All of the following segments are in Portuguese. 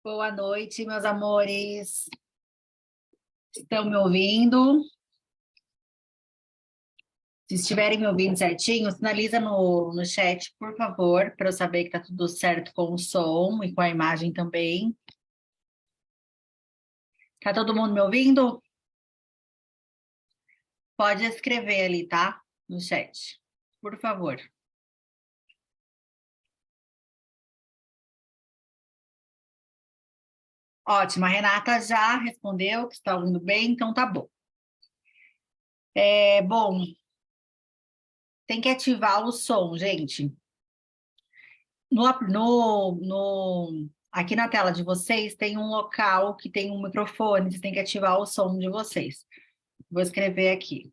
Boa noite, meus amores. Estão me ouvindo? Se estiverem me ouvindo certinho, sinaliza no chat, por favor, para eu saber que está tudo certo com o som e com a imagem também. Tá todo mundo me ouvindo? Pode escrever ali, tá? No chat, por favor. Ótimo, a Renata já respondeu que está ouvindo bem, então tá bom. Bom, tem que ativar o som, gente. Aqui na tela de vocês tem um local que tem um microfone, vocês têm que ativar o som de vocês. Vou escrever aqui.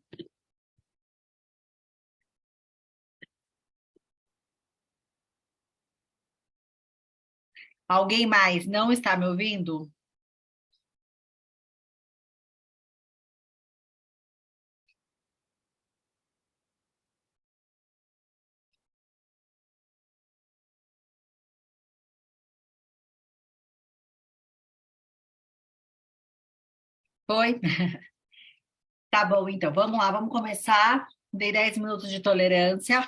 Alguém mais não está me ouvindo? Foi? Tá bom, então, vamos lá, vamos começar. Dei 10 minutos de tolerância,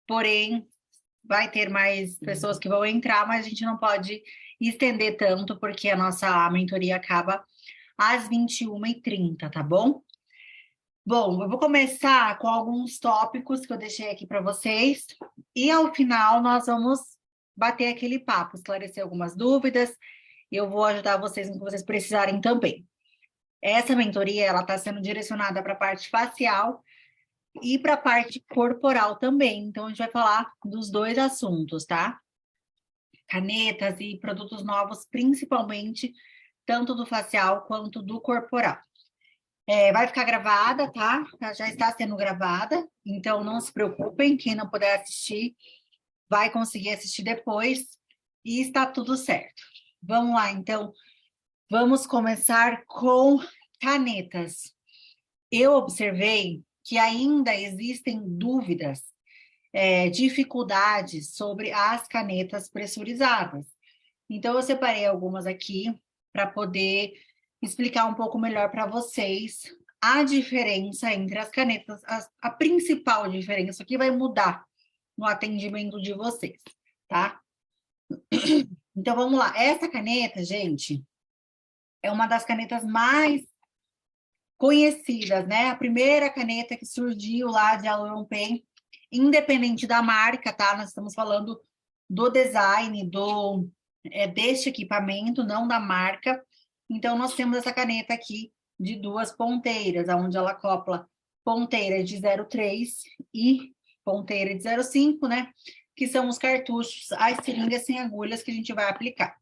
porém, vai ter mais pessoas que vão entrar, mas a gente não pode estender tanto, porque a nossa mentoria acaba às 21h30, tá bom? Bom, eu vou começar com alguns tópicos que eu deixei aqui para vocês, e ao final nós vamos bater aquele papo, esclarecer algumas dúvidas, e eu vou ajudar vocês no que vocês precisarem também. Essa mentoria, ela está sendo direcionada para a parte facial e para a parte corporal também, então a gente vai falar dos dois assuntos, tá? Canetas e produtos novos, principalmente, tanto do facial quanto do corporal. Vai ficar gravada, tá? Ela já está sendo gravada, então não se preocupem, quem não puder assistir vai conseguir assistir depois e está tudo certo. Vamos lá, então, vamos começar com canetas. Eu observei que ainda existem dúvidas, dificuldades sobre as canetas pressurizadas. Então, eu separei algumas aqui para poder explicar um pouco melhor para vocês a diferença entre as canetas, a principal diferença que vai mudar no atendimento de vocês, tá? Então, vamos lá. Essa caneta, gente, é uma das canetas mais conhecidas, né? A primeira caneta que surgiu lá de Aluron Pen, independente da marca, tá? Nós estamos falando do design deste equipamento, não da marca. Então, nós temos essa caneta aqui de duas ponteiras, onde ela acopla ponteira de 0,3 e ponteira de 0,5, né? Que são os cartuchos, as seringas sem agulhas que a gente vai aplicar.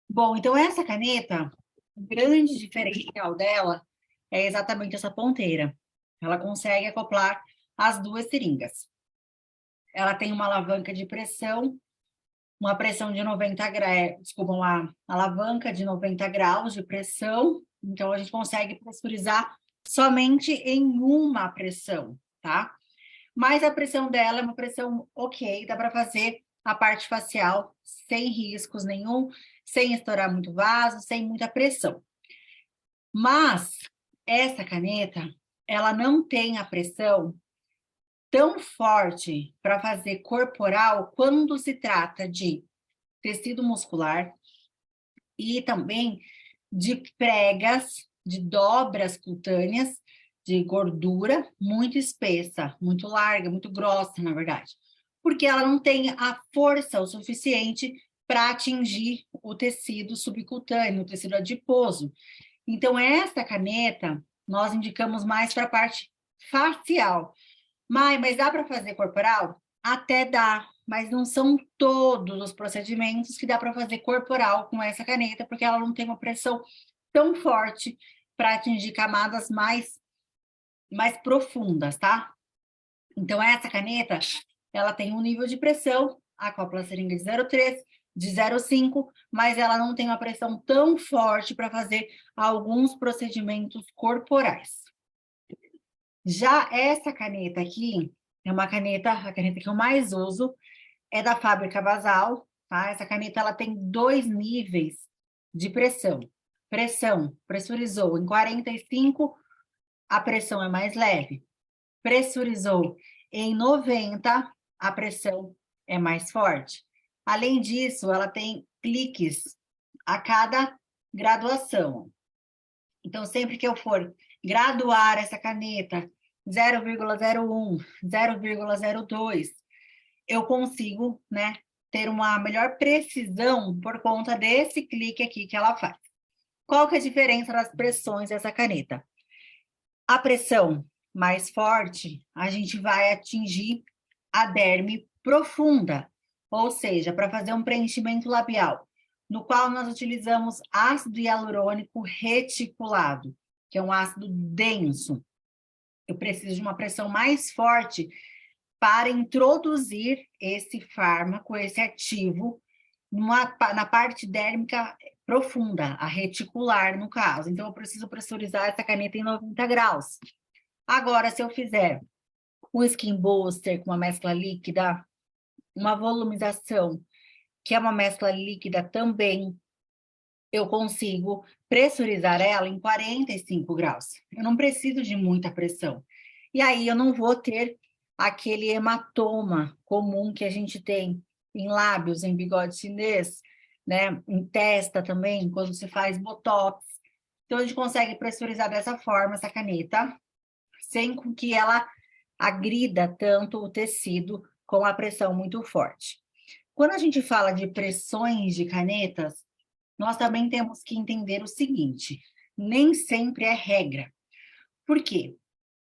Bom, então essa caneta, o grande diferencial dela é exatamente essa ponteira. Ela consegue acoplar as duas seringas. Ela tem uma alavanca de pressão, uma pressão de 90 graus, desculpa, uma alavanca de 90 graus de pressão. Então, a gente consegue pressurizar somente em uma pressão, tá? Mas a pressão dela é uma pressão ok, dá para fazer a parte facial sem riscos nenhum, sem estourar muito vaso, sem muita pressão. Mas essa caneta, ela não tem a pressão tão forte para fazer corporal quando se trata de tecido muscular e também de pregas, de dobras cutâneas, de gordura muito espessa, muito larga, muito grossa, na verdade. Porque ela não tem a força o suficiente para atingir o tecido subcutâneo, o tecido adiposo. Então, essa caneta, nós indicamos mais para a parte facial. Mas dá para fazer corporal? Até dá, mas não são todos os procedimentos que dá para fazer corporal com essa caneta, porque ela não tem uma pressão tão forte para atingir camadas mais profundas, tá? Então, essa caneta, ela tem um nível de pressão, acopla a seringa de 0,3, de 0,5, mas ela não tem uma pressão tão forte para fazer alguns procedimentos corporais. Já essa caneta aqui, é uma caneta, a caneta que eu mais uso, é da fábrica Basal, tá? Essa caneta, ela tem 2 níveis de pressão. Pressão, pressurizou em 45, a pressão é mais leve. Pressurizou em 90, a pressão é mais forte. Além disso, ela tem cliques a cada graduação. Então, sempre que eu for graduar essa caneta 0,01, 0,02, eu consigo, né, ter uma melhor precisão por conta desse clique aqui que ela faz. Qual que é a diferença das pressões dessa caneta? A pressão mais forte, a gente vai atingir a derme profunda, ou seja, para fazer um preenchimento labial, no qual nós utilizamos ácido hialurônico reticulado, que é um ácido denso. Eu preciso de uma pressão mais forte para introduzir esse fármaco, esse ativo, na parte dérmica profunda, a reticular, no caso. Então, eu preciso pressurizar essa caneta em 90 graus. Agora, se eu fizer um skin booster com uma mescla líquida, uma volumização, que é uma mescla líquida também, eu consigo pressurizar ela em 45 graus. Eu não preciso de muita pressão. E aí eu não vou ter aquele hematoma comum que a gente tem em lábios, em bigode chinês, né? Em testa também, quando se faz botox. Então, a gente consegue pressurizar dessa forma essa caneta, sem que ela agrida tanto o tecido com a pressão muito forte. Quando a gente fala de pressões de canetas, nós também temos que entender o seguinte: nem sempre é regra. Por quê?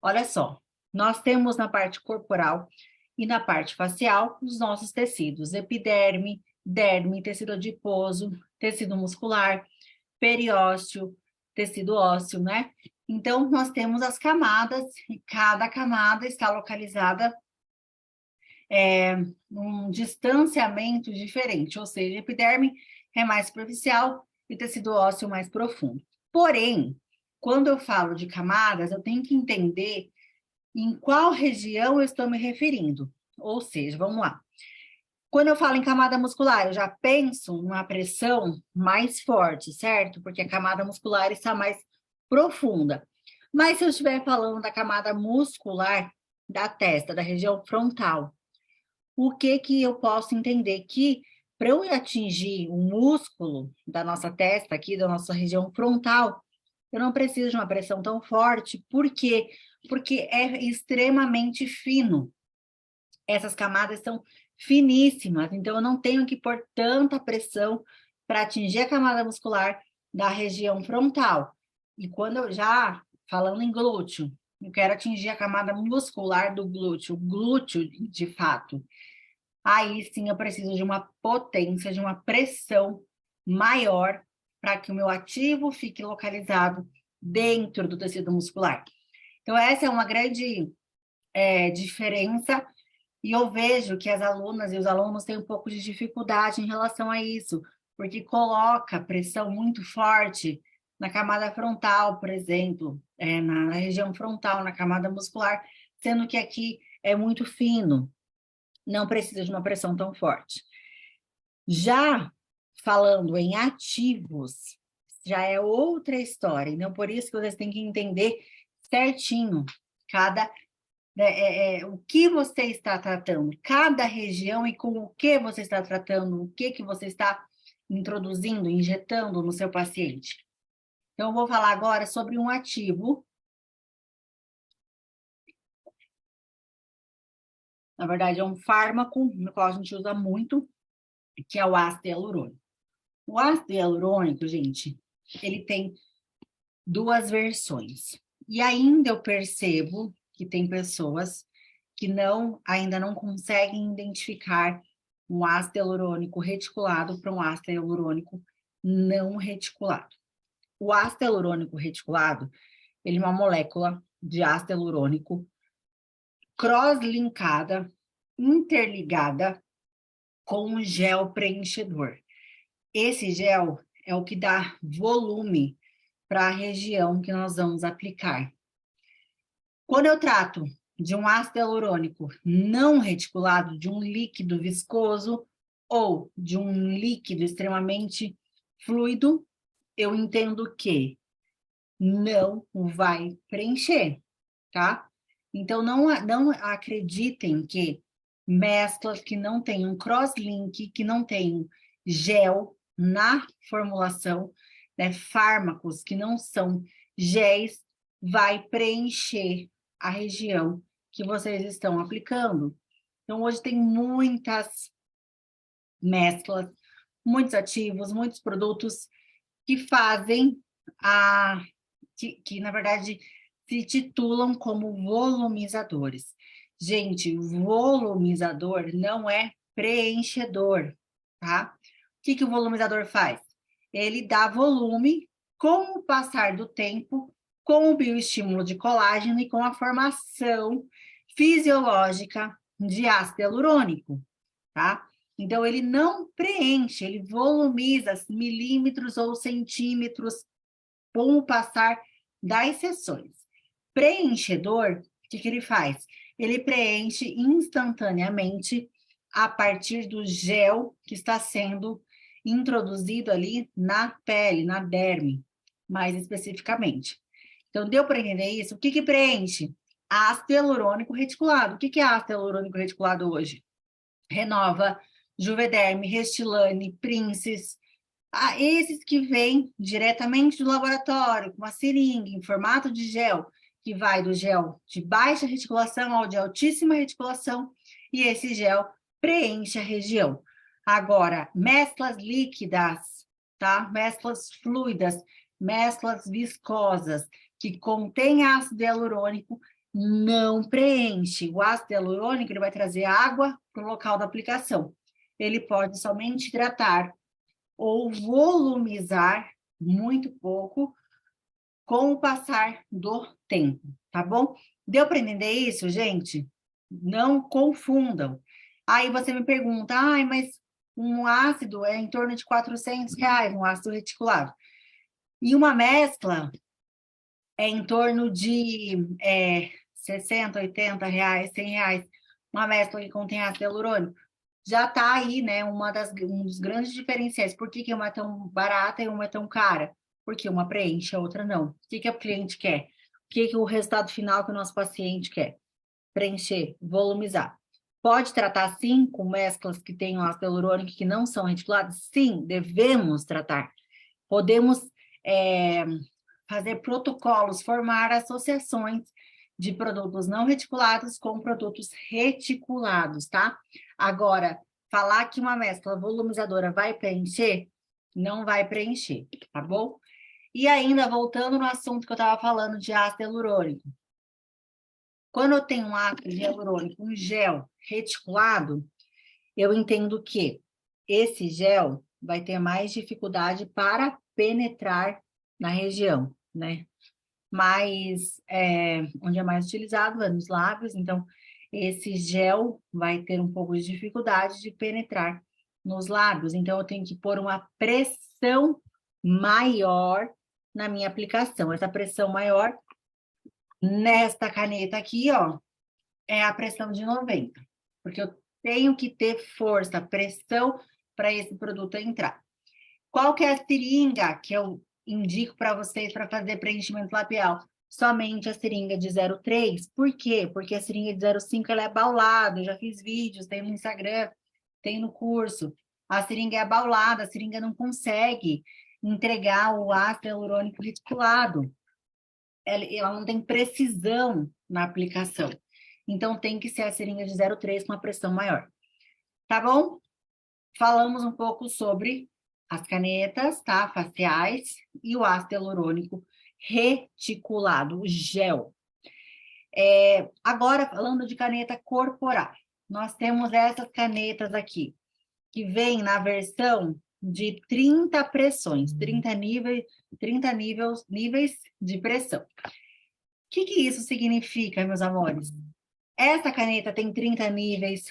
Olha só, nós temos na parte corporal e na parte facial os nossos tecidos: epiderme, derme, tecido adiposo, tecido muscular, periósteo, tecido ósseo, né? Então, nós temos as camadas, e cada camada está localizada num distanciamento diferente, ou seja, epiderme é mais superficial e tecido ósseo mais profundo. Porém, quando eu falo de camadas, eu tenho que entender em qual região eu estou me referindo. Ou seja, vamos lá. Quando eu falo em camada muscular, eu já penso numa pressão mais forte, certo? Porque a camada muscular está mais profunda. Mas se eu estiver falando da camada muscular da testa, da região frontal, o que que eu posso entender? Que para eu atingir o músculo da nossa testa, aqui da nossa região frontal, eu não preciso de uma pressão tão forte. Por quê? Porque é extremamente fino. Essas camadas são finíssimas, então eu não tenho que pôr tanta pressão para atingir a camada muscular da região frontal. E quando eu já, falando em glúteo, eu quero atingir a camada muscular do glúteo, o glúteo de fato, aí sim eu preciso de uma potência, de uma pressão maior para que o meu ativo fique localizado dentro do tecido muscular. Então, essa é uma grande diferença, e eu vejo que as alunas e os alunos têm um pouco de dificuldade em relação a isso, porque coloca pressão muito forte na camada frontal, por exemplo, na região frontal, na camada muscular, sendo que aqui é muito fino, não precisa de uma pressão tão forte. Já falando em ativos, já é outra história, então por isso que vocês têm que entender certinho cada o que você está tratando, cada região e com o que você está tratando, o que você está introduzindo, injetando no seu paciente. Então, eu vou falar agora sobre um ativo. Na verdade, é um fármaco no qual a gente usa muito, que é o ácido hialurônico. O ácido hialurônico, gente, ele tem duas versões. E ainda eu percebo que tem pessoas que ainda não conseguem identificar um ácido hialurônico reticulado para um ácido hialurônico não reticulado. O ácido hialurônico reticulado, ele é uma molécula de ácido hialurônico cross-linkada, interligada com um gel preenchedor. Esse gel é o que dá volume para a região que nós vamos aplicar. Quando eu trato de um ácido hialurônico não reticulado, de um líquido viscoso ou de um líquido extremamente fluido, eu entendo que não vai preencher, tá? Então, não acreditem que mesclas que não tenham cross-link, que não tenham gel na formulação, né, fármacos que não são géis, vai preencher a região que vocês estão aplicando. Então, hoje tem muitas mesclas, muitos ativos, muitos produtos que fazem que na verdade se titulam como volumizadores. Gente, volumizador não é preenchedor, tá? O que o volumizador faz? Ele dá volume com o passar do tempo, com o bioestímulo de colágeno e com a formação fisiológica de ácido hialurônico, tá? Então, ele não preenche, ele volumiza milímetros ou centímetros com o passar das sessões. Preenchedor, o que ele faz? Ele preenche instantaneamente a partir do gel que está sendo introduzido ali na pele, na derme, mais especificamente. Então, deu para entender isso? O que preenche? Ácido hialurônico reticulado. O que é ácido hialurônico reticulado hoje? Renova, Juvederm, Restylane, Princes, esses que vêm diretamente do laboratório, com uma seringa em formato de gel, que vai do gel de baixa reticulação ao de altíssima reticulação, e esse gel preenche a região. Agora, mesclas líquidas, tá? Mesclas fluidas, mesclas viscosas, que contêm ácido hialurônico, não preenche. O ácido hialurônico ele vai trazer água para o local da aplicação. Ele pode somente hidratar ou volumizar muito pouco com o passar do tempo, tá bom? Deu para entender isso, gente? Não confundam. Aí você me pergunta, ai, mas um ácido é em torno de R$ 400, um ácido reticulado. E uma mescla é em torno de 60, R$ 80, R$ 100. Uma mescla que contém ácido hialurônico. Já está aí, né, um dos grandes diferenciais. Por que uma é tão barata e uma é tão cara? Porque uma preenche, a outra não. O que o cliente quer? O que o resultado final que o nosso paciente quer? Preencher, volumizar. Pode tratar, sim, com mesclas que tenham ácido hialurônico que não são reticuladas? Sim, devemos tratar. Podemos fazer protocolos, formar associações de produtos não reticulados com produtos reticulados, tá? Agora, falar que uma mescla volumizadora vai preencher, não vai preencher, tá bom? E ainda, voltando no assunto que eu estava falando de ácido hialurônico. Quando eu tenho um ácido hialurônico, um gel reticulado, eu entendo que esse gel vai ter mais dificuldade para penetrar na região, né? Mas onde é mais utilizado é nos lábios, então esse gel vai ter um pouco de dificuldade de penetrar nos lábios, então eu tenho que pôr uma pressão maior na minha aplicação. Essa pressão maior nesta caneta aqui, ó, é a pressão de 90, porque eu tenho que ter força, pressão para esse produto entrar. Qual que é a seringa que eu indico para vocês para fazer preenchimento labial? Somente a seringa de 0,3. Por quê? Porque a seringa de 0,5 ela é abaulada. Eu já fiz vídeos, tem no Instagram, tem no curso. A seringa é abaulada, a seringa não consegue entregar o ácido hialurônico reticulado. Ela não tem precisão na aplicação. Então, tem que ser a seringa de 0,3 com a pressão maior. Tá bom? Falamos um pouco sobre as canetas, tá? Faciais e o ácido hialurônico reticulado, o gel. Agora, falando de caneta corporal, nós temos essas canetas aqui, que vem na versão de 30 pressões, 30 níveis de pressão. O que isso significa, meus amores? Essa caneta tem 30 níveis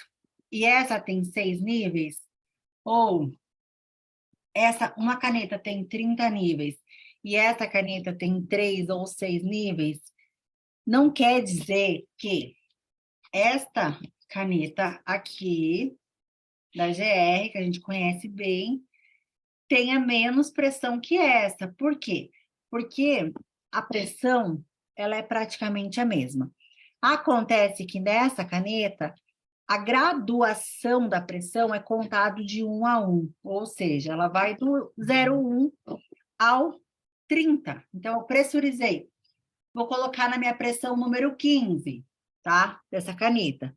e essa tem 6 níveis? Ou uma caneta tem 30 níveis e essa caneta tem 3 ou 6 níveis? Não quer dizer que esta caneta aqui, da GR, que a gente conhece bem, tenha menos pressão que essa. Por quê? Porque a pressão, ela é praticamente a mesma. Acontece que nessa caneta, a graduação da pressão é contado de 1 a 1, ou seja, ela vai do 0,1 ao 30. Então, eu pressurizei. Vou colocar na minha pressão número 15, tá? Dessa caneta.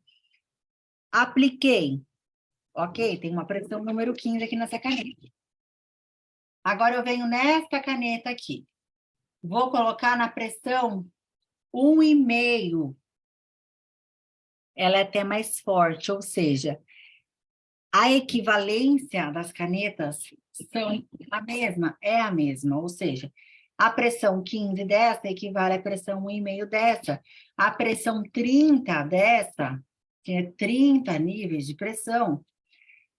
Apliquei. Ok, tem uma pressão número 15 aqui nessa caneta. Agora eu venho nesta caneta aqui. Vou colocar na pressão 1,5. Ela é até mais forte, ou seja, a equivalência das canetas são é a mesma, ou seja, a pressão 15 dessa equivale à pressão 1,5 dessa. A pressão 30 dessa, que é 30 níveis de pressão,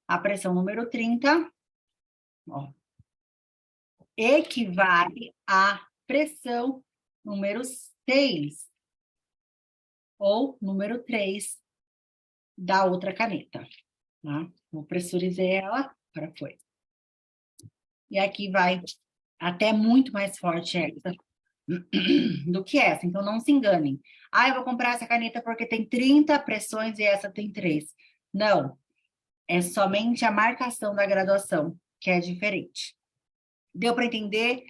a pressão número 30, ó, equivale à pressão número 6, ou número 3 da outra caneta. Tá? Eu pressurizei ela, agora foi. E aqui vai até muito mais forte essa do que essa, então não se enganem. Ah, eu vou comprar essa caneta porque tem 30 pressões e essa tem 3. Não, é somente a marcação da graduação que é diferente. Deu para entender?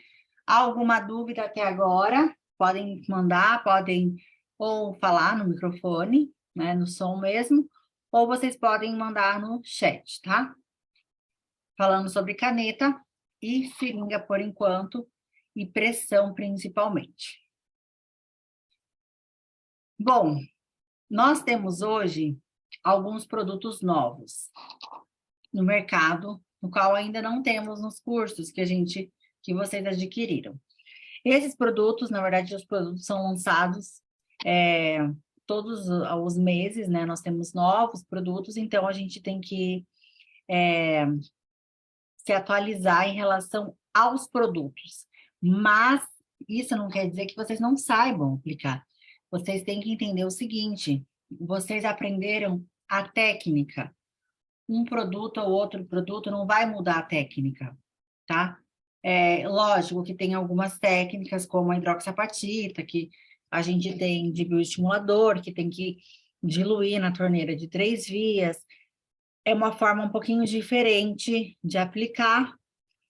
Alguma dúvida até agora? Podem mandar, podem ou falar no microfone, né, no som mesmo, ou vocês podem mandar no chat, tá? Falando sobre caneta e seringa por enquanto, e pressão principalmente. Bom, nós temos hoje alguns produtos novos no mercado, no qual ainda não temos nos cursos que vocês adquiriram. Esses produtos, na verdade, os produtos são lançados todos os meses, né? Nós temos novos produtos, então a gente tem que se atualizar em relação aos produtos. Mas isso não quer dizer que vocês não saibam aplicar. Vocês têm que entender o seguinte: vocês aprenderam a técnica. Um produto ou outro produto não vai mudar a técnica, tá? É lógico que tem algumas técnicas, como a hidroxapatita, que a gente tem de bioestimulador, que tem que diluir na torneira de 3 vias. É uma forma um pouquinho diferente de aplicar,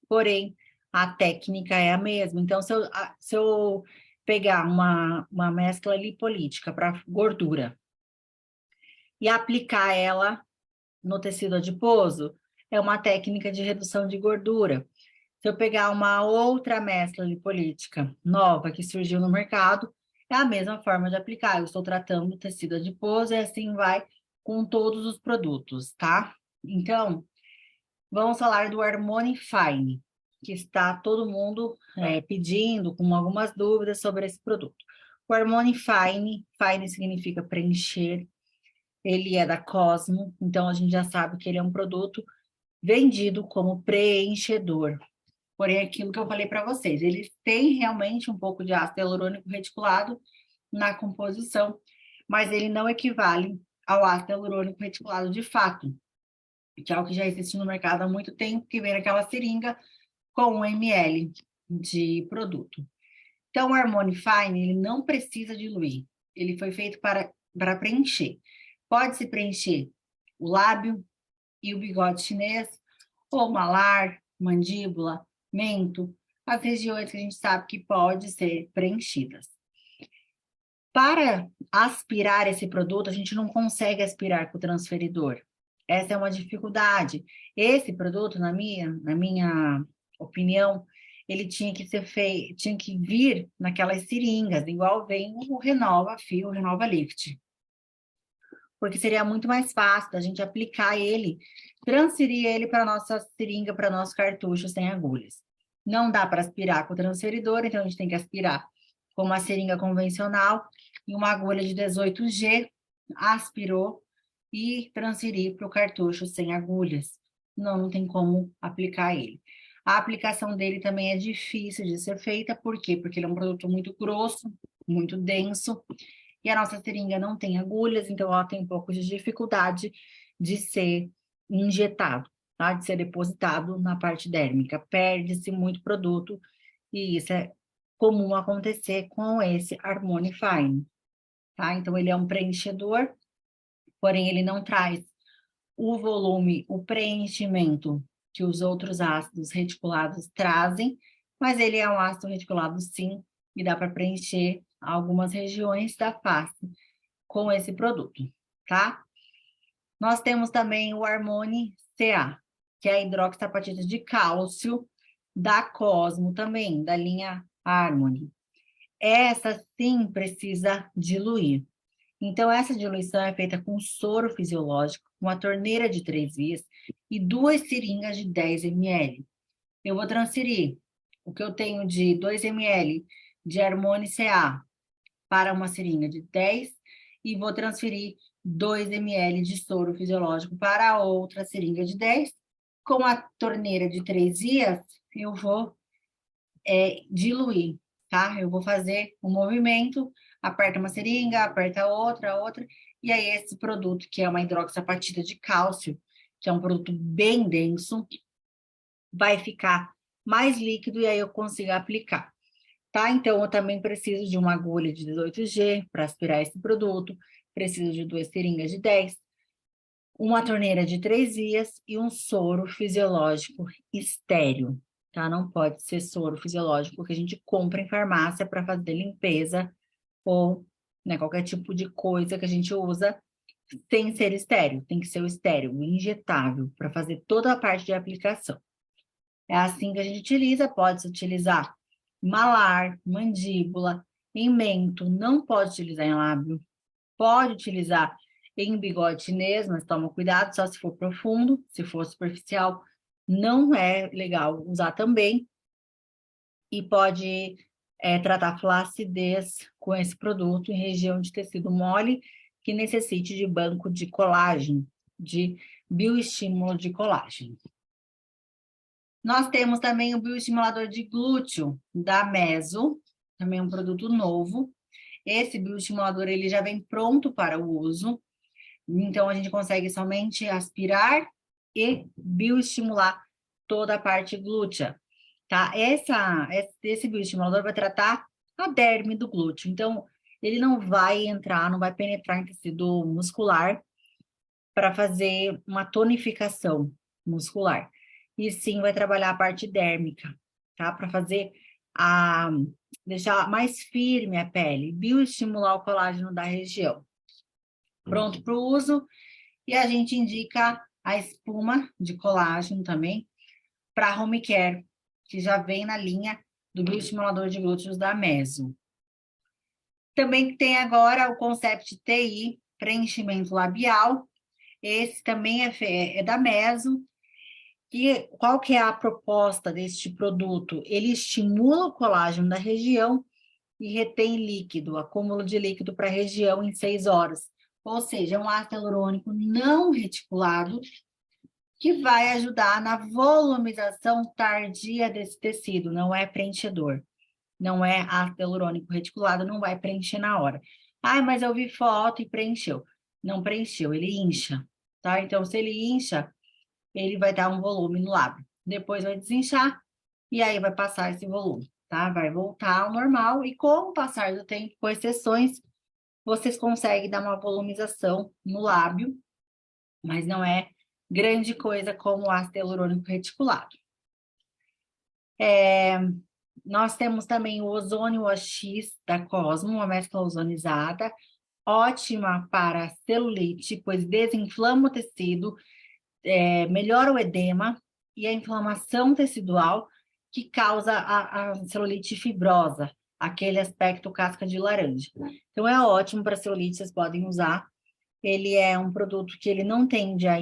porém, a técnica é a mesma. Então, se eu pegar uma mescla lipolítica para gordura e aplicar ela no tecido adiposo, é uma técnica de redução de gordura. Se eu pegar uma outra mescla lipolítica nova que surgiu no mercado, é a mesma forma de aplicar. Eu estou tratando o tecido adiposo e assim vai com todos os produtos, tá? Então, vamos falar do Harmony Fine, que está todo mundo pedindo, com algumas dúvidas sobre esse produto. O Harmony Fine, Fine significa preencher, ele é da Cosmo, então a gente já sabe que ele é um produto vendido como preenchedor. Porém, aquilo que eu falei para vocês, ele tem realmente um pouco de ácido hialurônico reticulado na composição, mas ele não equivale ao ácido hialurônico reticulado de fato, que é o que já existe no mercado há muito tempo, que vem naquela seringa com 1 ml de produto. Então, o Harmony Fine, ele não precisa diluir, ele foi feito para preencher. Pode-se preencher o lábio e o bigode chinês, ou malar, mandíbula, mento, as regiões que a gente sabe que pode ser preenchidas. Para aspirar esse produto, a gente não consegue aspirar com o transferidor. Essa é uma dificuldade. Esse produto, na minha opinião, ele tinha que ser feito, tinha que vir naquelas seringas, igual vem o Renova Fio, o Renova Lift. Porque seria muito mais fácil da gente aplicar ele, transferir ele para a nossa seringa, para nosso cartucho sem agulhas. Não dá para aspirar com o transferidor, então a gente tem que aspirar com uma seringa convencional e uma agulha de 18G, aspirou e transferir para o cartucho sem agulhas. Não tem como aplicar ele. A aplicação dele também é difícil de ser feita, por quê? Porque ele é um produto muito grosso, muito denso, e a nossa seringa não tem agulhas, então ela tem um pouco de dificuldade de ser injetado, tá? De ser depositado na parte dérmica. Perde-se muito produto, e isso é comum acontecer com esse Harmony Fine, tá? Então, ele é um preenchedor, porém ele não traz o volume, o preenchimento que os outros ácidos reticulados trazem, mas ele é um ácido reticulado sim, e dá para preencher algumas regiões da face com esse produto, tá? Nós temos também o Harmony CA, que é a hidroxapatita de cálcio da Cosmo também, da linha Harmony. Essa sim precisa diluir. Então, essa diluição é feita com soro fisiológico, uma torneira de 3 vias e 2 seringas de 10 ml. Eu vou transferir o que eu tenho de 2 ml de Harmony CA para uma seringa de 10 e vou transferir 2 ml de soro fisiológico para outra seringa de 10. Com a torneira de 3 vias, eu vou diluir, tá? Eu vou fazer um movimento, aperta uma seringa, aperta outra, e aí esse produto, que é uma hidroxapatita de cálcio, que é um produto bem denso, vai ficar mais líquido e aí eu consigo aplicar, tá? Então, eu também preciso de uma agulha de 18G para aspirar esse produto, preciso de 2 seringas de 10, uma torneira de 3 vias e um soro fisiológico estéreo, tá? Não pode ser soro fisiológico que a gente compra em farmácia para fazer limpeza ou, né, qualquer tipo de coisa que a gente usa sem ser estéreo. Tem que ser o estéreo, o injetável, para fazer toda a parte de aplicação. É assim que a gente utiliza, pode-se utilizar malar, mandíbula, em mento, não pode utilizar em lábio, pode utilizar em bigode chinês, mas toma cuidado, só se for profundo, se for superficial, não é legal usar também. E pode tratar flacidez com esse produto em região de tecido mole que necessite de banco de colágeno, de bioestímulo de colágeno. Nós temos também o bioestimulador de glúteo da Meso, também um produto novo. Esse bioestimulador ele já vem pronto para o uso, então a gente consegue somente aspirar e bioestimular toda a parte glútea, tá? Esse bioestimulador vai tratar a derme do glúteo, então ele não vai entrar, não vai penetrar em tecido muscular para fazer uma tonificação muscular, e sim vai trabalhar a parte dérmica, tá? Para fazer deixar mais firme a pele, bioestimular o colágeno da região. Pronto para o uso, e a gente indica a espuma de colágeno também para home care, que já vem na linha do bioestimulador de glúteos da Meso. Também tem agora o Concept TI, preenchimento labial. Esse também é da Meso. E qual que é a proposta deste produto? Ele estimula o colágeno da região e retém líquido, acúmulo de líquido para a região em 6 horas. Ou seja, é um ácido hialurônico não reticulado que vai ajudar na volumização tardia desse tecido, não é preenchedor. Não é ácido hialurônico reticulado, não vai preencher na hora. Ah, mas eu vi foto e preencheu. Não preencheu, ele incha, tá? Então, se ele incha, ele vai dar um volume no lábio. Depois vai desinchar e aí vai passar esse volume, tá? Vai voltar ao normal e com o passar do tempo, com exceções, vocês conseguem dar uma volumização no lábio, mas não é grande coisa como o ácido hialurônico reticulado. Nós temos também o Ozônio OX da Cosmo, uma mescla ozonizada, ótima para celulite, pois desinflama o tecido, melhora o edema e a inflamação tecidual que causa a celulite fibrosa, aquele aspecto casca de laranja. Então, é ótimo para celulite, vocês podem usar. Ele é um produto que ele não tende a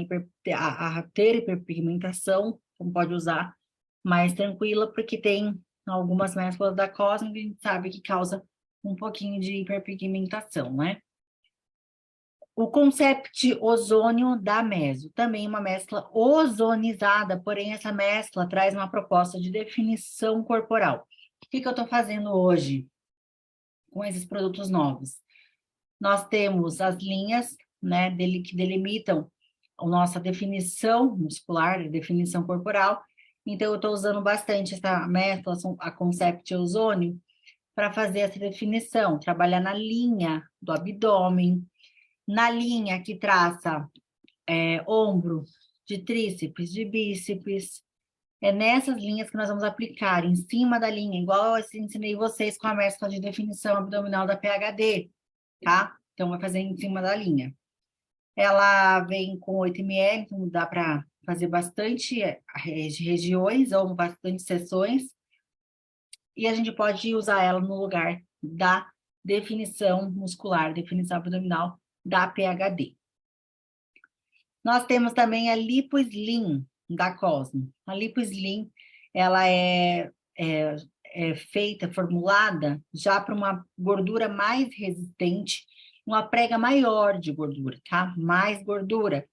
ter hiperpigmentação, então pode usar mais tranquila, porque tem algumas mesclas da Cosmo que a gente sabe que causa um pouquinho de hiperpigmentação, né? O Concept Ozônio da Meso, também uma mescla ozonizada, porém essa mescla traz uma proposta de definição corporal. O que eu estou fazendo hoje com esses produtos novos? Nós temos as linhas, né, que delimitam a nossa definição muscular, definição corporal. Então, eu estou usando bastante essa mescla, a Concept Ozônio, para fazer essa definição, trabalhar na linha do abdômen, na linha que traça ombro, de tríceps, de bíceps. É nessas linhas que nós vamos aplicar, em cima da linha, igual eu ensinei vocês com a mescla de definição abdominal da PHD, tá? Então, vai fazer em cima da linha. Ela vem com 8 ml, então dá para fazer bastante regiões ou bastante sessões. E a gente pode usar ela no lugar da definição muscular, definição abdominal da PHD. Nós temos também a Lipo Slim da Cosmo. A Lipo Slim, ela é feita, formulada já para uma gordura mais resistente, uma prega maior de gordura, tá? Mais gordura.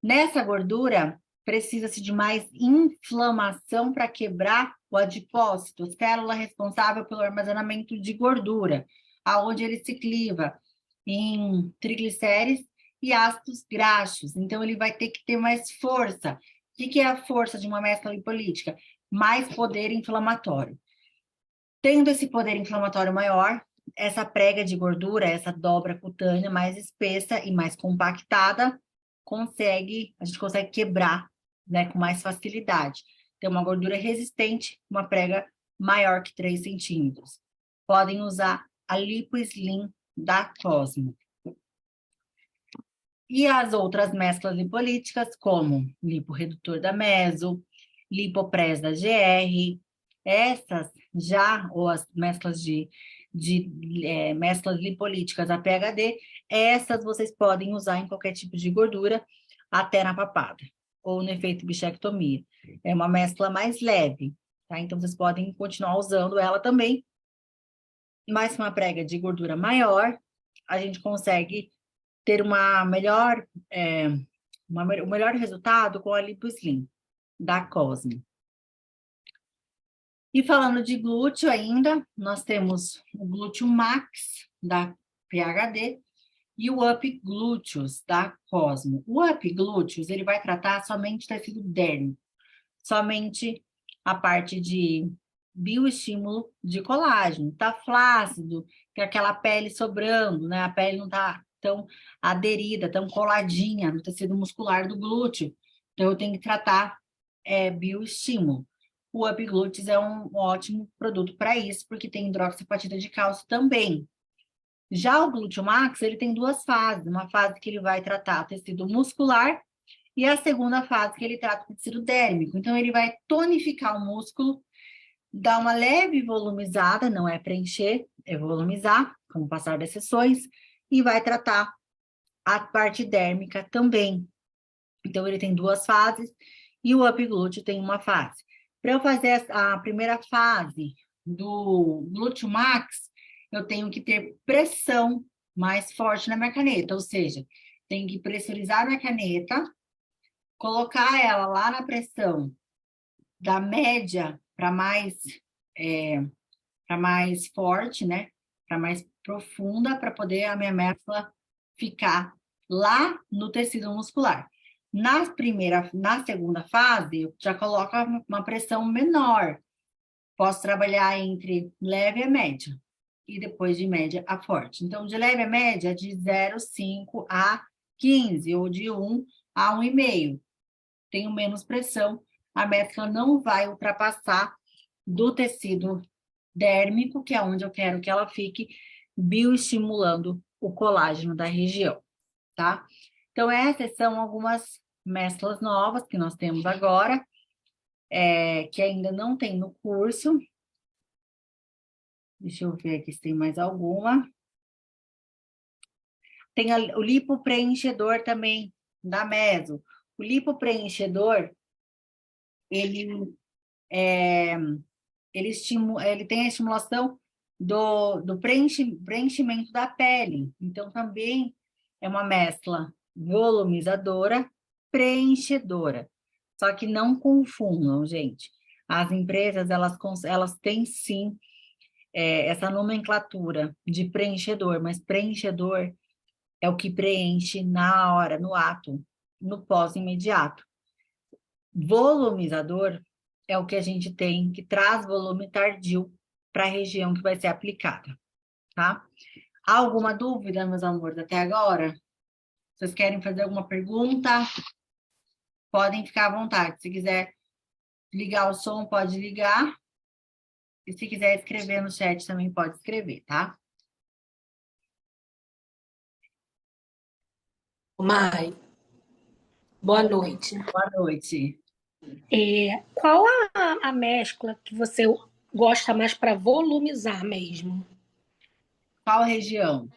Nessa gordura, precisa-se de mais inflamação para quebrar o adipócito, célula responsável pelo armazenamento de gordura, aonde ele se cliva em triglicérides e ácidos graxos. Então, ele vai ter que ter mais força. O que é a força de uma mescla lipolítica? Mais poder inflamatório. Tendo esse poder inflamatório maior, essa prega de gordura, essa dobra cutânea mais espessa e mais compactada, a gente consegue quebrar, né, com mais facilidade. Tem uma gordura resistente, uma prega maior que 3 centímetros. Podem usar a Lipo Slim da Cosmo. E as outras mesclas lipolíticas, como liporedutor da Meso, lipopress da GR, essas já, ou as mesclas mesclas lipolíticas a PHD, essas vocês podem usar em qualquer tipo de gordura, até na papada, ou no efeito bichectomia. É uma mescla mais leve, tá? Então, vocês podem continuar usando ela também, mas com uma prega de gordura maior, a gente consegue ter uma melhor, o melhor resultado com a LipoSlim da Cosme. E falando de glúteo ainda, nós temos o Glúteo Max da PHD e o Up Glúteos da Cosmo. O Up Glúteos, ele vai tratar somente tecido dérmico, somente a parte de bioestímulo de colágeno. Tá flácido, tem aquela pele sobrando, né? A pele não tá tão aderida, tão coladinha no tecido muscular do glúteo. Então, eu tenho que tratar bioestímulo. O Up Glúteos é um ótimo produto para isso, porque tem hidroxiapatita de cálcio também. Já o Glúteo Max, ele tem duas fases. Uma fase que ele vai tratar o tecido muscular e a segunda fase que ele trata o tecido dérmico. Então, ele vai tonificar o músculo, dar uma leve volumizada, não é preencher, é volumizar, com o passar das sessões, e vai tratar a parte dérmica também. Então, ele tem duas fases e o Up Glúteo tem uma fase. Para eu fazer a primeira fase do Glúteo Max, eu tenho que ter pressão mais forte na minha caneta, ou seja, tenho que pressurizar a minha caneta, colocar ela lá na pressão da média para mais forte, né? Para mais profunda, para poder a minha mescla ficar lá no tecido muscular. Na segunda fase, eu já coloco uma pressão menor. Posso trabalhar entre leve a média e depois de média a forte. Então, de leve a média, de 0,5 a 15, ou de 1 a 1,5. Tenho menos pressão, a mescla não vai ultrapassar do tecido dérmico, que é onde eu quero que ela fique bioestimulando o colágeno da região, tá? Então, essas são algumas mesclas novas que nós temos agora, que ainda não tem no curso. Deixa eu ver aqui se tem mais alguma. Tem o lipopreenchedor também, da Meso. O lipopreenchedor, ele ele tem a estimulação do preenchimento da pele. Então, também é uma mescla volumizadora, preenchedora. Só que não confundam, gente. As empresas, elas têm sim essa nomenclatura de preenchedor, mas preenchedor é o que preenche na hora, no ato, no pós-imediato. Volumizador é o que a gente tem que traz volume tardio para a região que vai ser aplicada, tá? Alguma dúvida, meus amores, até agora? Vocês querem fazer alguma pergunta? Podem ficar à vontade. Se quiser ligar o som, pode ligar. E se quiser escrever no chat, também pode escrever, tá? Mai, boa noite. Boa noite. Qual a mescla que você gosta mais para volumizar mesmo? Qual região?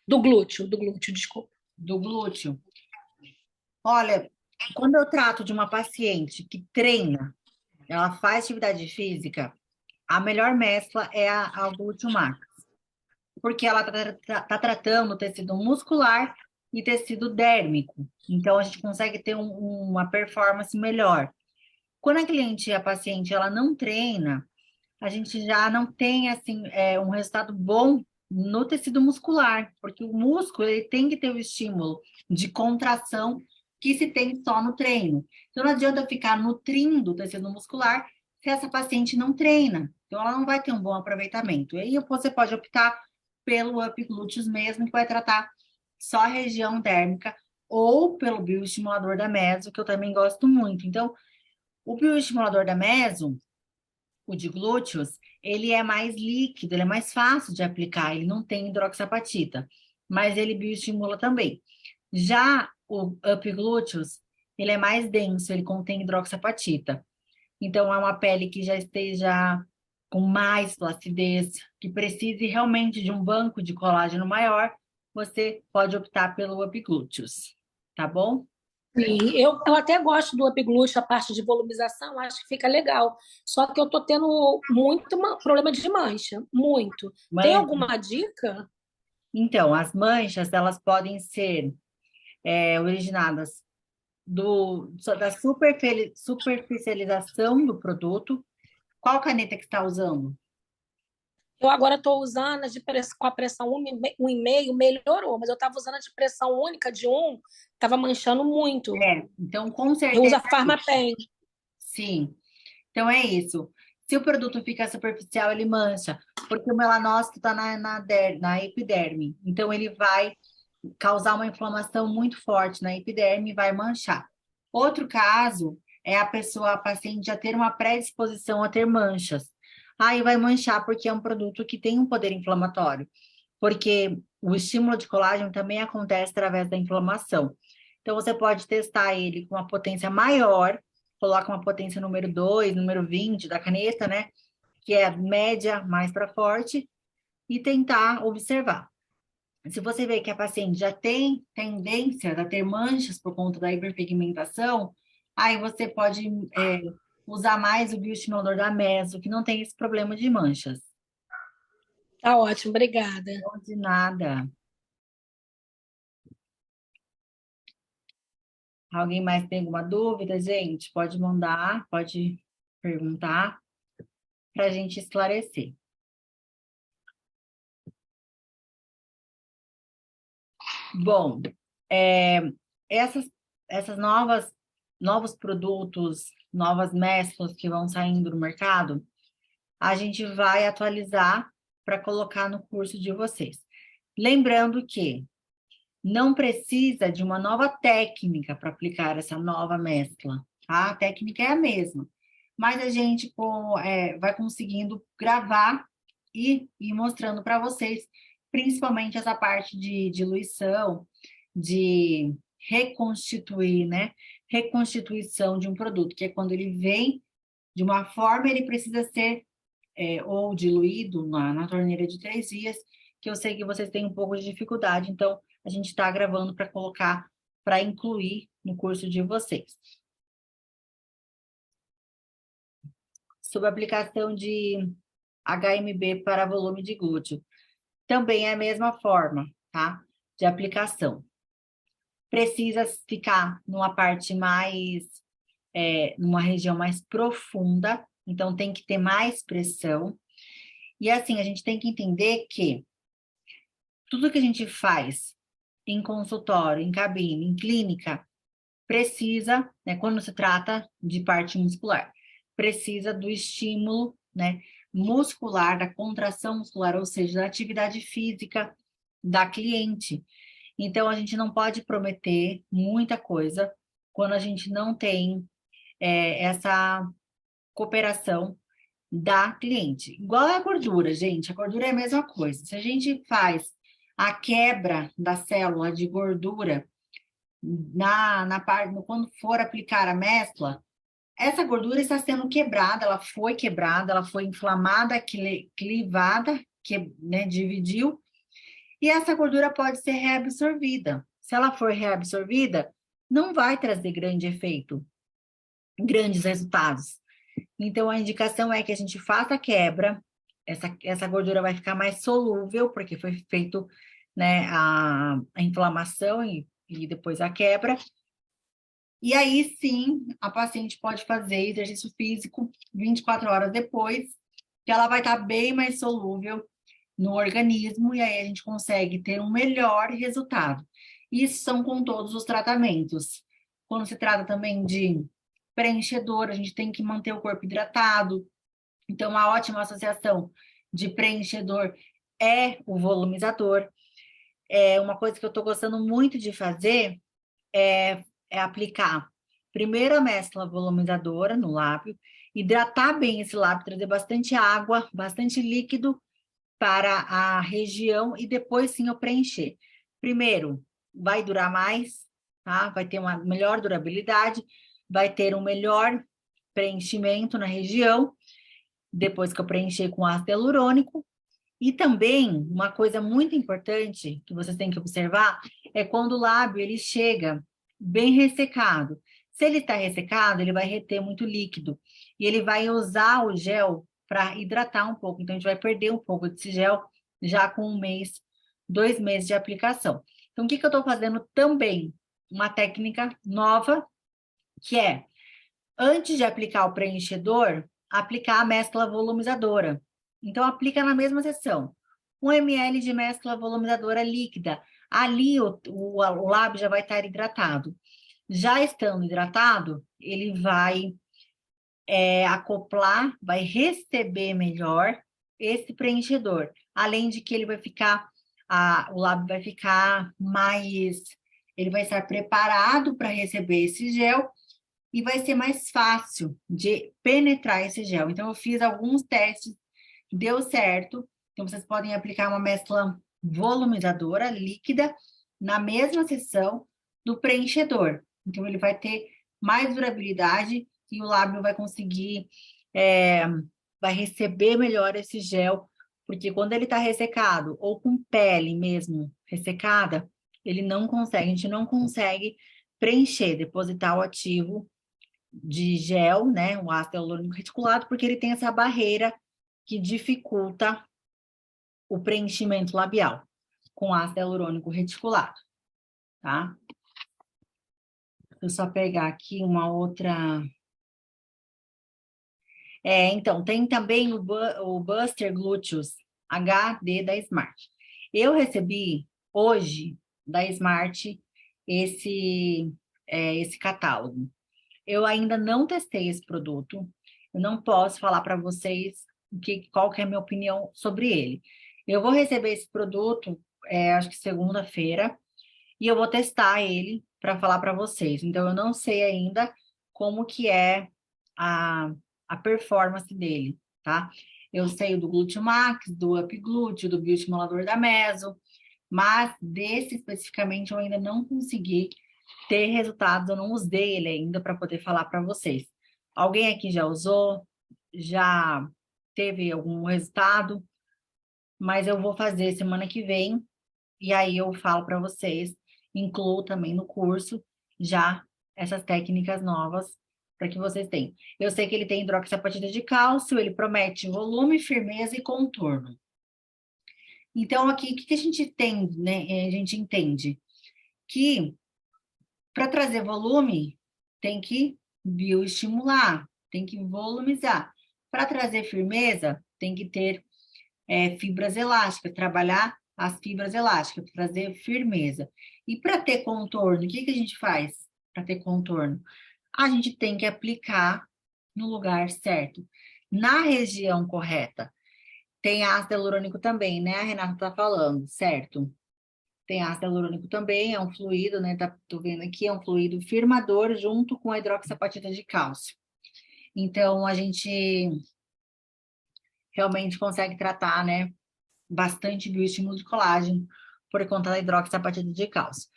Do glúteo, desculpa. Do glúteo? Olha, quando eu trato de uma paciente que treina, ela faz atividade física, a melhor mescla é a Glúteo Max, porque ela tá tratando o tecido muscular e tecido dérmico. Então, a gente consegue ter uma performance melhor. Quando a paciente, ela não treina, a gente já não tem, assim, um resultado bom no tecido muscular, porque o músculo, ele tem que ter o estímulo de contração que se tem só no treino. Então, não adianta ficar nutrindo o tecido muscular se essa paciente não treina. Então, ela não vai ter um bom aproveitamento. E aí, você pode optar pelo Up Glúteos mesmo, que vai tratar só a região dérmica, ou pelo bioestimulador da meso, que eu também gosto muito. Então, o bioestimulador da meso, o de glúteos, ele é mais líquido, ele é mais fácil de aplicar, ele não tem hidroxiapatita, mas ele bioestimula também. Já o Up Glúteos, ele é mais denso, ele contém hidroxiapatita. Então, é uma pele que já esteja com mais flacidez, que precise realmente de um banco de colágeno maior, você pode optar pelo Up Glúteos, tá bom? Sim, eu até gosto do Upglush, a parte de volumização, acho que fica legal. Só que eu tô tendo muito problema de mancha, muito. Tem Mancha. alguma dica? Então, as manchas, elas podem ser originadas da superficialização do produto. Qual caneta que está usando? Eu agora estou usando com a pressão 1,5, melhorou, mas eu estava usando a de pressão única de 1, estava manchando muito. Então, com Eu uso certeza, a Pharmapen. sim. Então, é isso. Se o produto fica superficial, ele mancha, porque o melanócito está na epiderme. Então, ele vai causar uma inflamação muito forte na epiderme e vai manchar. Outro caso é a paciente já ter uma predisposição a ter manchas. Aí vai manchar porque é um produto que tem um poder inflamatório, porque o estímulo de colágeno também acontece através da inflamação. Então, você pode testar ele com uma potência maior, coloca uma potência número 2, número 20 da caneta, né? Que é média mais para forte, e tentar observar. Se você vê que a paciente já tem tendência a ter manchas por conta da hiperpigmentação, aí você pode usar mais o bioestimulador da Meso, que não tem esse problema de manchas. Tá ótimo, obrigada. Não de nada. Alguém mais tem alguma dúvida, gente? Pode mandar, pode perguntar para a gente esclarecer. Bom, é, essas, essas novos produtos, novas mesclas que vão saindo no mercado, a gente vai atualizar para colocar no curso de vocês. Lembrando que não precisa de uma nova técnica para aplicar essa nova mescla, tá? A técnica é a mesma, mas a gente vai conseguindo gravar e ir mostrando para vocês, principalmente essa parte de diluição, de reconstituir, né? Reconstituição de um produto, que é quando ele vem de uma forma, ele precisa ser ou diluído na torneira de 3 dias, que eu sei que vocês têm um pouco de dificuldade, então a gente está gravando para colocar, para incluir no curso de vocês. Sobre a aplicação de HMB para volume de glúteo. Também é a mesma forma, tá? De aplicação. Precisa ficar numa parte mais, numa região mais profunda, então tem que ter mais pressão. E assim, a gente tem que entender que tudo que a gente faz em consultório, em cabine, em clínica, precisa, né, quando se trata de parte muscular, precisa do estímulo, né, muscular, da contração muscular, ou seja, da atividade física da cliente. Então, a gente não pode prometer muita coisa quando a gente não tem essa cooperação da cliente. Igual a gordura, gente, a gordura é a mesma coisa. Se a gente faz a quebra da célula de gordura na parte, quando for aplicar a mescla, essa gordura está sendo quebrada, ela foi inflamada, clivada, que, né, dividiu, e essa gordura pode ser reabsorvida. Se ela for reabsorvida, não vai trazer grande efeito, grandes resultados. Então, a indicação é que a gente faça a quebra, essa gordura vai ficar mais solúvel, porque foi feito, né, a inflamação e depois a quebra. E aí, sim, a paciente pode fazer exercício físico 24 horas depois, que ela vai estar bem mais solúvel no organismo, e aí a gente consegue ter um melhor resultado. Isso são com todos os tratamentos. Quando se trata também de preenchedor, a gente tem que manter o corpo hidratado. Então, uma ótima associação de preenchedor é o volumizador. É uma coisa que eu estou gostando muito de fazer é aplicar primeiro a mescla volumizadora no lábio, hidratar bem esse lábio, trazer bastante água, bastante líquido para a região e depois sim eu preencher. Primeiro, vai durar mais, tá? Vai ter uma melhor durabilidade, vai ter um melhor preenchimento na região, depois que eu preencher com ácido hialurônico. E também, uma coisa muito importante que vocês têm que observar é quando o lábio ele chega bem ressecado. Se ele está ressecado, ele vai reter muito líquido. E ele vai usar o gel para hidratar um pouco. Então, a gente vai perder um pouco desse gel já com 1 mês, 2 meses de aplicação. Então, o que eu estou fazendo também? Uma técnica nova, que é, antes de aplicar o preenchedor, aplicar a mescla volumizadora. Então, aplica na mesma sessão. 1 ml de mescla volumizadora líquida. Ali, o lábio já vai estar hidratado. Já estando hidratado, ele vai acoplar, vai receber melhor esse preenchedor. Além de que ele vai ficar, o lábio vai ficar mais, ele vai estar preparado para receber esse gel e vai ser mais fácil de penetrar esse gel. Então, eu fiz alguns testes, deu certo. Então, vocês podem aplicar uma mescla volumizadora líquida na mesma sessão do preenchedor. Então, ele vai ter mais durabilidade e o lábio vai conseguir, vai receber melhor esse gel, porque quando ele está ressecado ou com pele mesmo ressecada, ele não consegue, a gente não consegue preencher, depositar o ativo de gel, né, o ácido hialurônico reticulado, porque ele tem essa barreira que dificulta o preenchimento labial com ácido hialurônico reticulado, tá? Deixa eu só pegar aqui uma outra. Então, tem também o Buster Gluteus HD da Smart. Eu recebi hoje da Smart esse catálogo. Eu ainda não testei esse produto, eu não posso falar para vocês qual que é a minha opinião sobre ele. Eu vou receber esse produto, acho que segunda-feira, e eu vou testar ele para falar para vocês. Então, eu não sei ainda como que é a performance dele, tá? Eu sei do Glúteo Max, do Up Glúteo, do bioestimulador da Meso, mas desse especificamente eu ainda não consegui ter resultados, eu não usei ele ainda para poder falar para vocês. Alguém aqui já usou? Já teve algum resultado? Mas eu vou fazer semana que vem e aí eu falo para vocês, incluo também no curso já essas técnicas novas para que vocês tenham. Eu sei que ele tem hidroxiapatita de cálcio, ele promete volume, firmeza e contorno. Então, aqui, o que a gente tem, né? A gente entende que para trazer volume, tem que bioestimular, tem que volumizar. Para trazer firmeza, tem que ter fibras elásticas, trabalhar as fibras elásticas, trazer firmeza. E para ter contorno, o que a gente faz para ter contorno? A gente tem que aplicar no lugar certo, na região correta. Tem ácido hialurônico também, né? A Renata está falando, certo? Tem ácido hialurônico também, é um fluido, né? Tô vendo aqui, é um fluido firmador junto com a hidroxiapatita de cálcio. Então, a gente realmente consegue tratar, né? Bastante bioestímulo de colágeno por conta da hidroxiapatita de cálcio.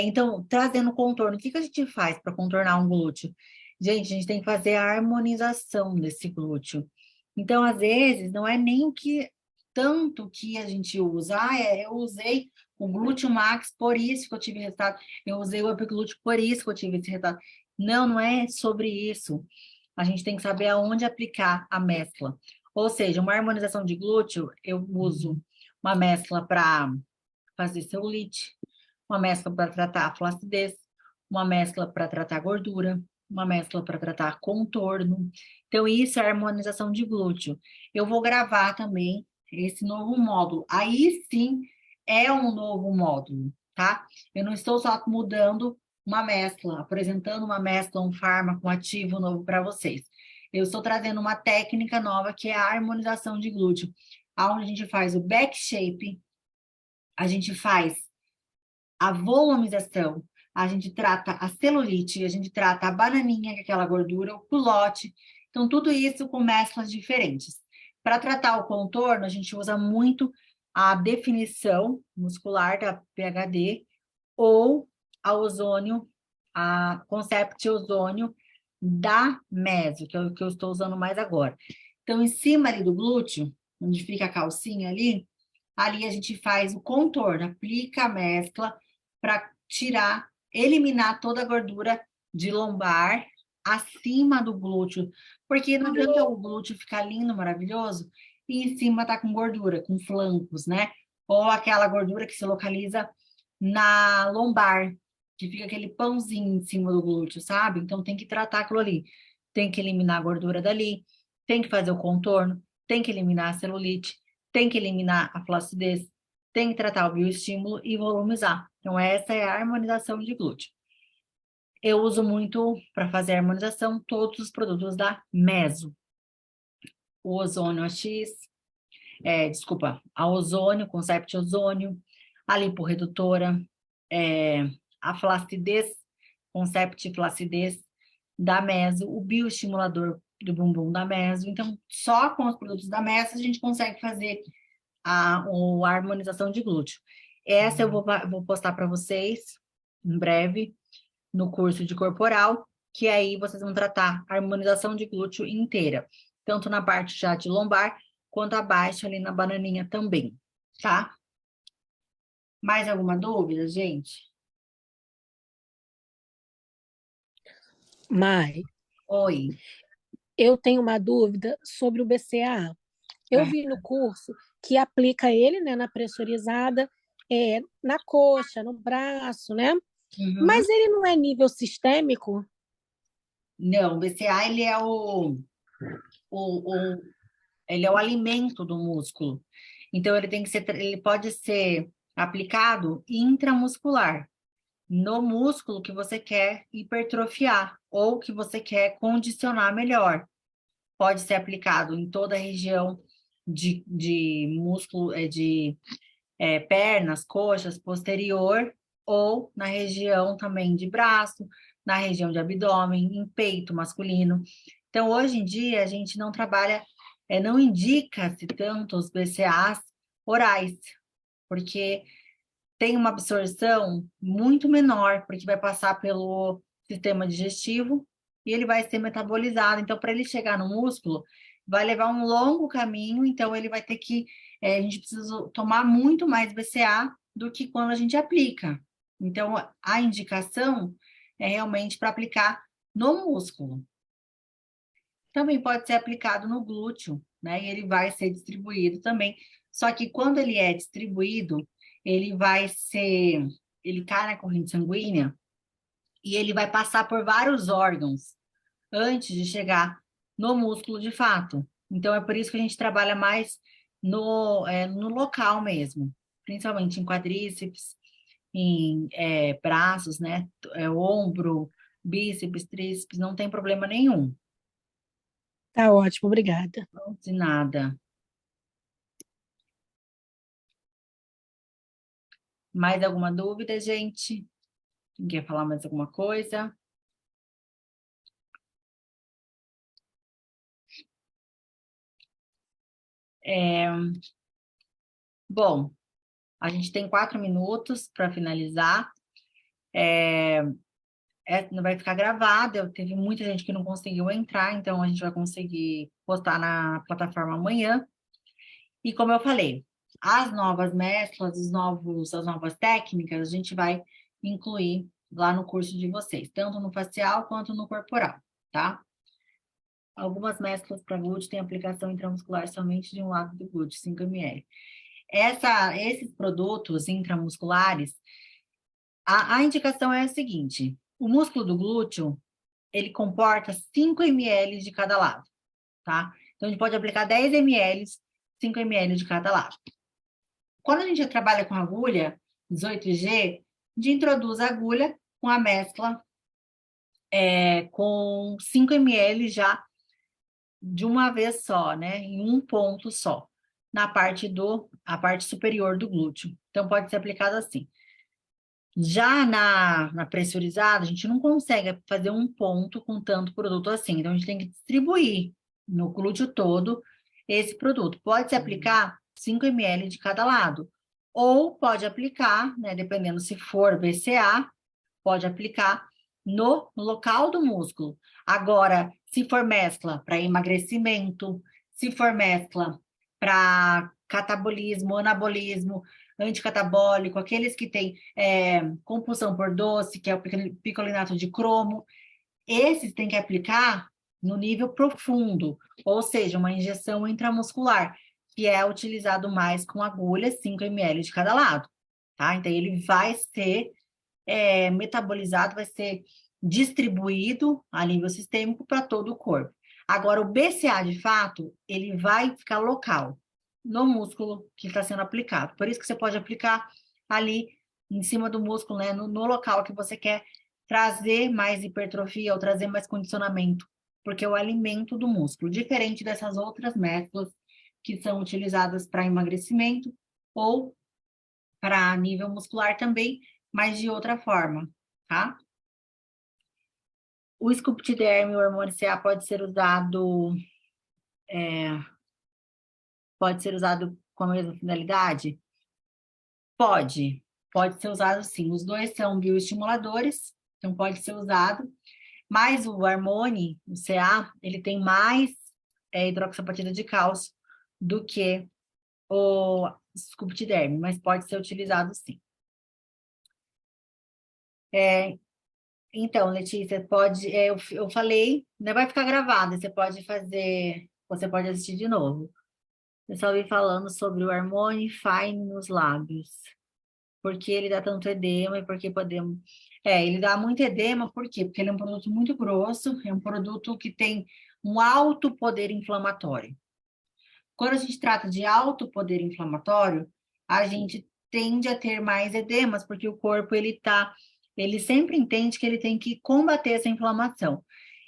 Então, trazendo contorno, o que a gente faz para contornar um glúteo? Gente, a gente tem que fazer a harmonização desse glúteo. Então, às vezes, não é nem o que tanto que a gente usa. Eu usei o Glúteo Max, por isso que eu tive resultado. Eu usei o Epiglúteo, por isso que eu tive esse resultado. Não, não é sobre isso. A gente tem que saber aonde aplicar a mescla. Ou seja, uma harmonização de glúteo, eu uso uma mescla para fazer celulite, uma mescla para tratar a flacidez, uma mescla para tratar gordura, uma mescla para tratar contorno. Então, isso é a harmonização de glúteo. Eu vou gravar também esse novo módulo. Aí sim é um novo módulo, tá? Eu não estou só mudando uma mescla, apresentando uma mescla, um fármaco, um ativo novo para vocês. Eu estou trazendo uma técnica nova que é a harmonização de glúteo, onde a gente faz o back shape, a gente faz a volumização, a gente trata a celulite, a gente trata a bananinha, que é aquela gordura, o culote. Então, tudo isso com mesclas diferentes. Para tratar o contorno, a gente usa muito a definição muscular da PHD ou a ozônio, a Concept Ozônio da Meso, que é o que eu estou usando mais agora. Então, em cima ali do glúteo, onde fica a calcinha ali a gente faz o contorno, aplica a mescla para tirar eliminar toda a gordura de lombar acima do glúteo, porque não adianta o glúteo ficar lindo, maravilhoso, e em cima tá com gordura, com flancos, né? Ou aquela gordura que se localiza na lombar, que fica aquele pãozinho em cima do glúteo, sabe? Então tem que tratar aquilo ali. Tem que eliminar a gordura dali, tem que fazer o contorno, tem que eliminar a celulite, tem que eliminar a flacidez, tem que tratar o bioestímulo e volumizar. Então, essa é a harmonização de glúteo. Eu uso muito para fazer a harmonização todos os produtos da Meso. O Ozônio AX, desculpa, a Ozônio, Concept Ozônio, a liporredutora, a flacidez, Concept Flacidez da Meso, o bioestimulador do bumbum da Meso. Então, só com os produtos da Meso a gente consegue fazer a harmonização de glúteo. Essa eu vou postar para vocês em breve no curso de corporal, que aí vocês vão tratar a harmonização de glúteo inteira, tanto na parte já de lombar, quanto abaixo ali na bananinha também, tá? Mais alguma dúvida, gente? Mai, Oi. eu tenho uma dúvida sobre o BCAA. Eu Ah, vi no curso que aplica ele, né, na pressurizada, na coxa, no braço, né? uhum. Mas ele não é nível sistêmico? Não, o BCA, ele é o, ele é o alimento do músculo. Então, ele pode ser aplicado intramuscular, no músculo que você quer hipertrofiar ou que você quer condicionar melhor. Pode ser aplicado em toda a região de músculo, pernas, coxas, posterior, ou na região também de braço, na região de abdômen, em peito masculino. Então, hoje em dia, a gente não trabalha, não indica-se tanto os BCAAs orais, porque tem uma absorção muito menor, porque vai passar pelo sistema digestivo e ele vai ser metabolizado. Então, para ele chegar no músculo, vai levar um longo caminho, então ele vai ter que, a gente precisa tomar muito mais BCA do que quando a gente aplica. Então, a indicação é realmente para aplicar no músculo. Também pode ser aplicado no glúteo, né? E ele vai ser distribuído também. Só que quando ele é distribuído, ele vai ser, ele cai na corrente sanguínea e ele vai passar por vários órgãos antes de chegar no músculo de fato. Então é por isso que a gente trabalha mais no local mesmo, principalmente em quadríceps, em braços, né? Ombro, bíceps, tríceps, não tem problema nenhum. Tá ótimo, obrigada. Não de nada. Mais alguma dúvida, gente? Quem quer falar mais alguma coisa? Bom, a gente tem 4 minutos para finalizar. Não vai ficar gravado. Teve muita gente que não conseguiu entrar, então a gente vai conseguir postar na plataforma amanhã. E como eu falei, as novas mesclas, as novas técnicas, a gente vai incluir lá no curso de vocês, tanto no facial quanto no corporal, tá? Algumas mesclas para glúteo têm aplicação intramuscular somente de um lado do glúteo, 5 ml. Esses produtos intramusculares, a indicação é a seguinte: o músculo do glúteo, ele comporta 5 ml de cada lado, tá? Então, a gente pode aplicar 10 ml, 5 ml de cada lado. Quando a gente trabalha com agulha 18G, a gente introduz a agulha com a mescla com 5 ml já de uma vez só, né? Em um ponto só, a parte superior do glúteo. Então, pode ser aplicado assim. Já na pressurizada, a gente não consegue fazer um ponto com tanto produto assim. Então, a gente tem que distribuir no glúteo todo esse produto. Pode se aplicar 5 ml de cada lado. Ou pode aplicar, né, dependendo se for BCA, pode aplicar no local do músculo. Agora, se for mescla para emagrecimento, se for mescla para catabolismo, anabolismo, anticatabólico, aqueles que têm compulsão por doce, que é o picolinato de cromo, esses tem que aplicar no nível profundo, ou seja, uma injeção intramuscular, que é utilizado mais com agulha, 5 ml de cada lado, tá? Então, ele vai ser metabolizado, vai ser distribuído a nível sistêmico para todo o corpo. Agora, o BCA, de fato, ele vai ficar local, no músculo que está sendo aplicado. Por isso que você pode aplicar ali em cima do músculo, né, no local que você quer trazer mais hipertrofia ou trazer mais condicionamento, porque é o alimento do músculo, diferente dessas outras mesclas que são utilizadas para emagrecimento ou para nível muscular também, mas de outra forma, tá? O Sculpt Derm e o hormônio CA pode ser usado com a mesma finalidade? Pode ser usado sim. Os dois são bioestimuladores, então pode ser usado. Mas o hormônio, o CA, ele tem mais hidroxapatita de cálcio do que o Sculpt Derm, mas pode ser utilizado sim. Então, Letícia, pode, eu falei, né, vai ficar gravado, você pode assistir de novo. Eu só vi falando sobre o Harmony Fine nos lábios. Por que ele dá tanto edema e por que podemos... ele dá muito edema, por quê? Porque ele é um produto muito grosso, é um produto que tem um alto poder inflamatório. Quando a gente trata de alto poder inflamatório, a gente tende a ter mais edemas, porque o corpo, ele sempre entende que ele tem que combater essa inflamação.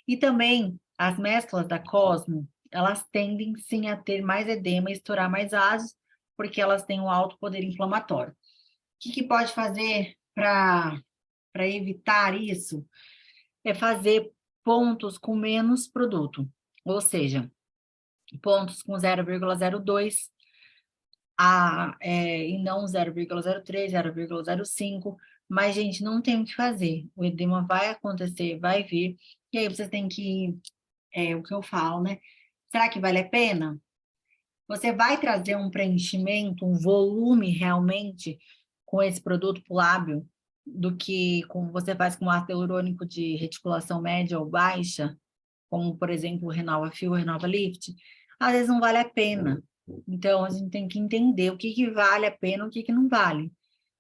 E também, as mesclas da Cosmo, elas tendem sim a ter mais edema e estourar mais ácidos, porque elas têm um alto poder inflamatório. O que pode fazer para evitar isso? É fazer pontos com menos produto, ou seja, pontos com 0,02 e não 0,03, 0,05, mas, gente, não tem o que fazer. O edema vai acontecer, vai vir, e aí você tem que, o que eu falo, né? Será que vale a pena? Você vai trazer um preenchimento, um volume realmente com esse produto para o lábio do que como você faz com ácido hialurônico de reticulação média ou baixa, como, por exemplo, o Renova Feel, o Renova Lift? Às vezes não vale a pena. Então, a gente tem que entender o que vale a pena e o que não vale.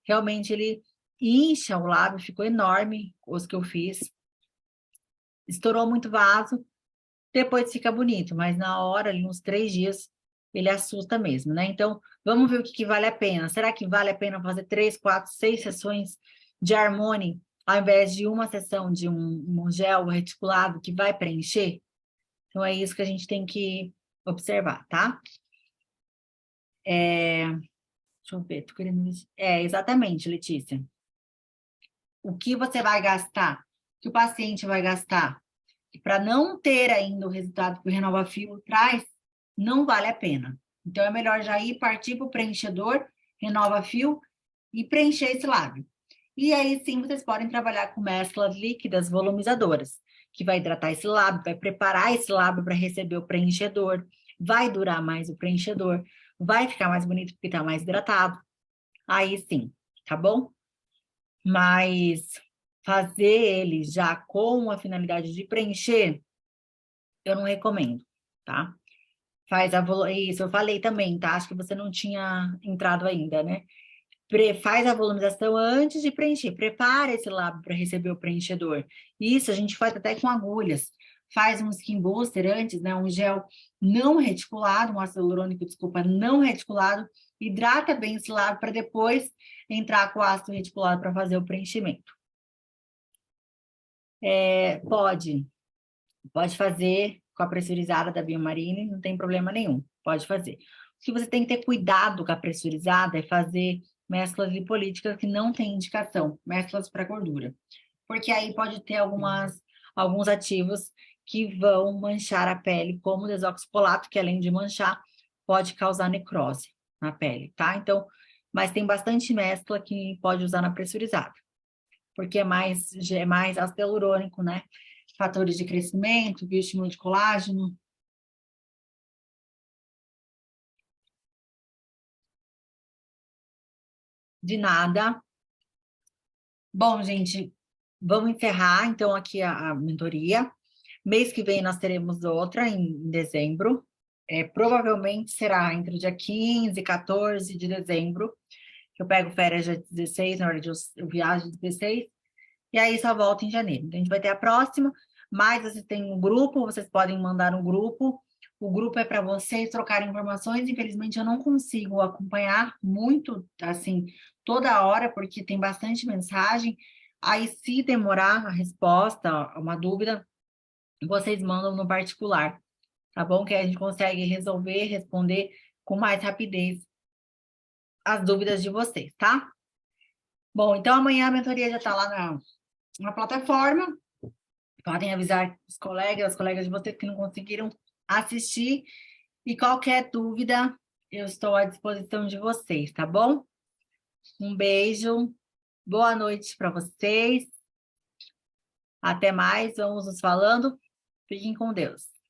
Realmente, ele incha o lábio, ficou enorme, os que eu fiz. Estourou muito vaso, depois fica bonito, mas na hora, ali, uns 3 dias, ele assusta mesmo, né? Então, vamos ver o que vale a pena. Será que vale a pena fazer 3, 4, 6 sessões de Harmony, ao invés de uma sessão de um gel reticulado que vai preencher? Então, é isso que a gente tem que observar, tá? Deixa eu ver, tô querendo... exatamente, Letícia. O que você vai gastar, o que o paciente vai gastar, para não ter ainda o resultado que o Renova Fio traz, não vale a pena. Então, é melhor já ir partir para o preenchedor, Renova Fio, e preencher esse lábio. E aí, sim, vocês podem trabalhar com mesclas líquidas volumizadoras, que vai hidratar esse lábio, vai preparar esse lábio para receber o preenchedor, vai durar mais o preenchedor, vai ficar mais bonito porque está mais hidratado. Aí sim, tá bom? Mas fazer ele já com a finalidade de preencher, eu não recomendo, tá? Isso, eu falei também, tá? Acho que você não tinha entrado ainda, né? Faz a volumização antes de preencher. Prepara esse lábio para receber o preenchedor. Isso a gente faz até com agulhas. Faz um skin booster antes, né? Um gel não reticulado, um ácido hialurônico, desculpa, não reticulado. Hidrata bem esse lábio para depois entrar com o ácido reticulado para fazer o preenchimento. Pode fazer com a pressurizada da Biomarine, não tem problema nenhum. Pode fazer. O que você tem que ter cuidado com a pressurizada é fazer mesclas lipolíticas que não têm indicação, mesclas para gordura. Porque aí pode ter alguns ativos que vão manchar a pele, como o desoxicolato, que além de manchar, pode causar necrose na pele, tá? Então, mas tem bastante mescla que pode usar na pressurizada, porque é mais ácido hialurônico, né? Fatores de crescimento, bioestímulo de colágeno. De nada. Bom, gente, vamos encerrar então aqui a mentoria. Mês que vem nós teremos outra em dezembro. Provavelmente será entre o dia 15 e 14 de dezembro. Eu pego férias dia 16, na hora de eu viajo 16, e aí só volto em janeiro. Então, a gente vai ter a próxima, mas vocês têm um grupo, vocês podem mandar um grupo. O grupo é para vocês trocarem informações. Infelizmente, eu não consigo acompanhar muito, assim, toda hora, porque tem bastante mensagem. Aí, se demorar a resposta, uma dúvida, vocês mandam no particular, tá bom? Que a gente consegue resolver, responder com mais rapidez as dúvidas de vocês, tá? Bom, então amanhã a mentoria já está lá na plataforma. Podem avisar as colegas de vocês que não conseguiram assistir. E qualquer dúvida, eu estou à disposição de vocês, tá bom? Um beijo, boa noite para vocês. Até mais, vamos nos falando. Fiquem com Deus.